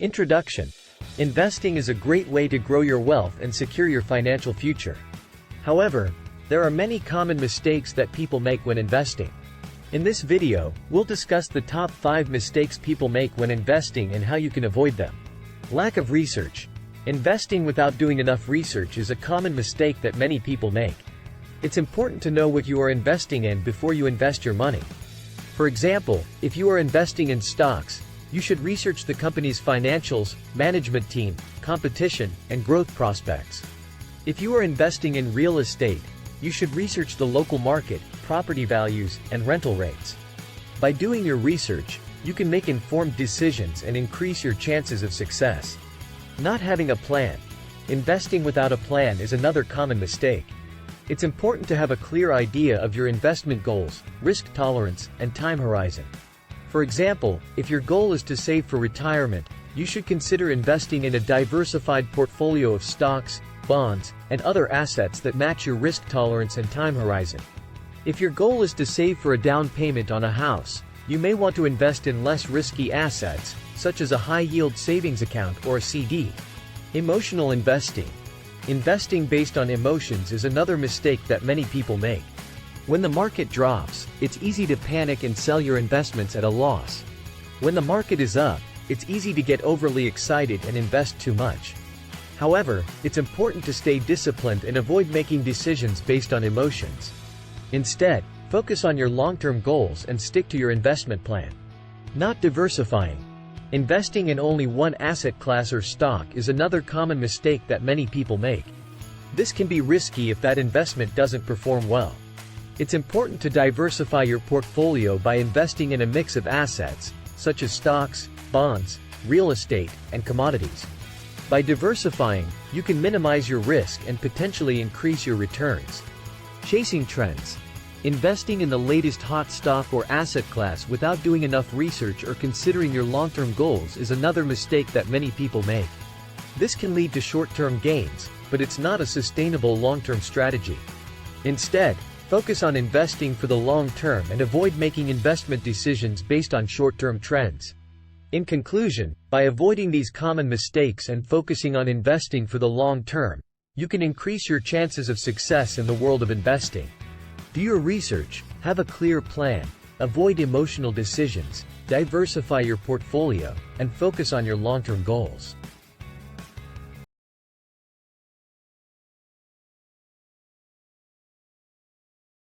Introduction. Investing is a great way to grow your wealth and secure your financial future. However, there are many common mistakes that people make when investing. In this video, we'll discuss the top 5 mistakes people make when investing and how you can avoid them. Lack of research. Investing without doing enough research is a common mistake that many people make. It's important to know what you are investing in before you invest your money. For example, if you are investing in stocks, you should research the company's financials, management team, competition, and growth prospects. If you are investing in real estate, you should research the local market, property values, and rental rates. By doing your research, you can make informed decisions and increase your chances of success. Not having a plan. Investing without a plan is another common mistake. It's important to have a clear idea of your investment goals, risk tolerance, and time horizon. For example, if your goal is to save for retirement, you should consider investing in a diversified portfolio of stocks, bonds, and other assets that match your risk tolerance and time horizon. If your goal is to save for a down payment on a house, you may want to invest in less risky assets, such as a high-yield savings account or a CD. Emotional investing. Investing based on emotions is another mistake that many people make. When the market drops, it's easy to panic and sell your investments at a loss. When the market is up, it's easy to get overly excited and invest too much. However, it's important to stay disciplined and avoid making decisions based on emotions. Instead, focus on your long-term goals and stick to your investment plan. Not diversifying. Investing in only one asset class or stock is another common mistake that many people make. This can be risky if that investment doesn't perform well. It's important to diversify your portfolio by investing in a mix of assets, such as stocks, bonds, real estate, and commodities. By diversifying, you can minimize your risk and potentially increase your returns. Chasing trends. Investing in the latest hot stock or asset class without doing enough research or considering your long-term goals is another mistake that many people make. This can lead to short-term gains, but it's not a sustainable long-term strategy. Instead, focus on investing for the long term and avoid making investment decisions based on short-term trends. In conclusion, by avoiding these common mistakes and focusing on investing for the long term, you can increase your chances of success in the world of investing. Do your research, have a clear plan, avoid emotional decisions, diversify your portfolio, and focus on your long-term goals.